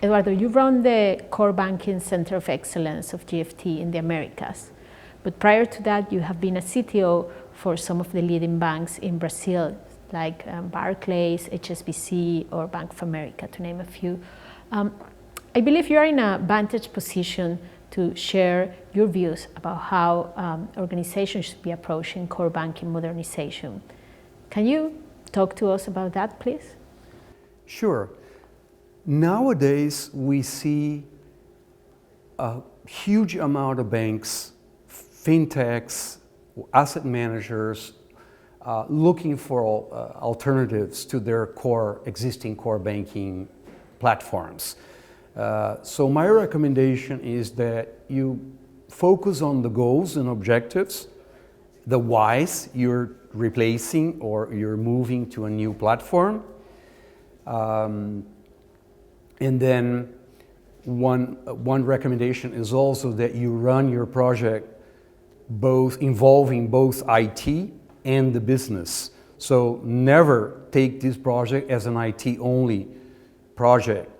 Eduardo, you run the Core Banking Center of Excellence of GFT in the Americas. But prior to that, you have been a CTO for some of the leading banks in Brazil, like Barclays, HSBC, or Bank of America, to name a few. I believe you are in a vantage position to share your views about how organizations should be approaching core banking modernization. Can you talk to us about that, please? Sure. Nowadays, we see a huge amount of banks, fintechs, asset managers looking for alternatives to their existing core banking platforms. So my recommendation is that you focus on the goals and objectives, the whys you're replacing or you're moving to a new platform. And then one recommendation is also that you run your project involving both IT and the business. So never take this project as an IT only project.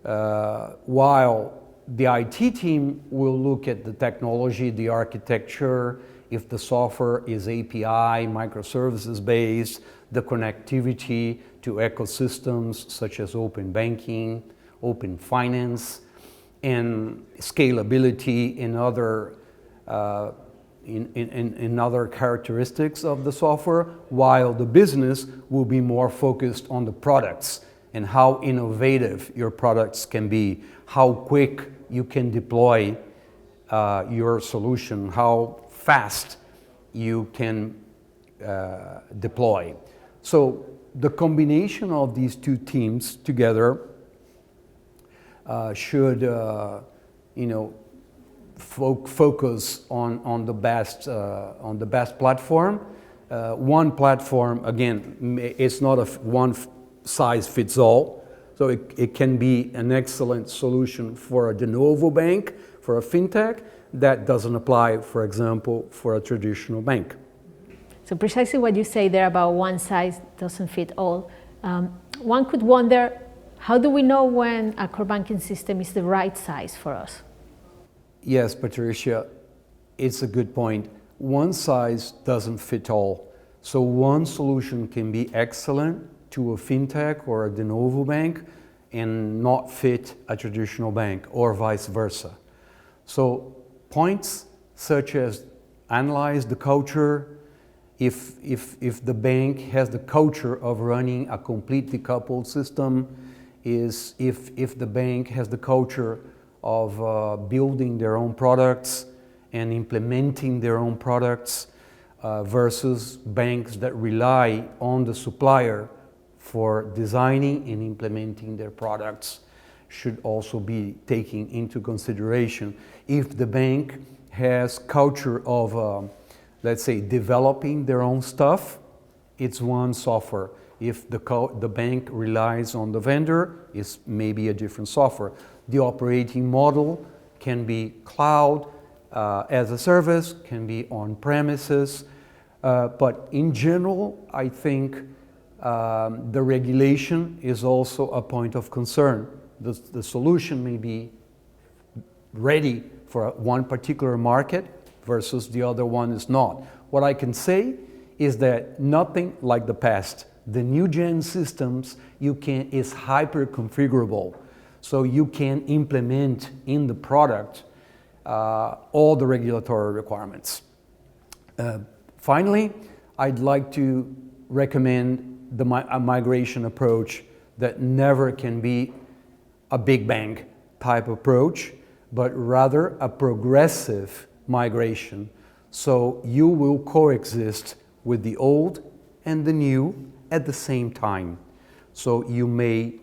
While the IT team will look at the technology, the architecture, if the software is API, microservices based, the connectivity to ecosystems such as open banking, open finance, and scalability in other characteristics of the software, while the business will be more focused on the products and how innovative your products can be, how quick you can deploy your solution, how fast you can deploy. So the combination of these two teams together should focus on the best platform. One platform, again, it's not a one size fits all. So it can be an excellent solution for a de novo bank, for a fintech, that doesn't apply, for example, for a traditional bank. So precisely what you say there about one size doesn't fit all. One could wonder, how do we know when a core banking system is the right size for us? Yes, Patricia, it's a good point. One size doesn't fit all. So one solution can be excellent to a fintech or a de novo bank and not fit a traditional bank, or vice versa. So points such as analyze the culture, if the bank has the culture of running a completely coupled system, if the bank has the culture of building their own products and implementing their own products versus banks that rely on the supplier for designing and implementing their products, should also be taken into consideration. If the bank has culture of, let's say, developing their own stuff, it's one software. If the bank relies on the vendor, it's maybe a different software. The operating model can be cloud as a service, can be on premises, but in general, I think the regulation is also a point of concern. The solution may be ready for one particular market versus the other one is not. What I can say is that nothing like the past. The new gen systems is hyper configurable, so you can implement in the product all the regulatory requirements. Finally, I'd like to recommend a migration approach that never can be a big bang type approach, but rather a progressive migration. So you will coexist with the old and the new at the same time. So you may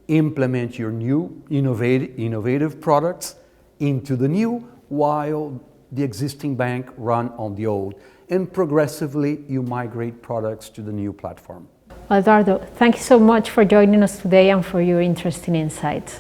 implement your new innovative products into the new while the existing bank run on the old. And progressively you migrate products to the new platform. Eduardo, thank you so much for joining us today and for your interesting insights.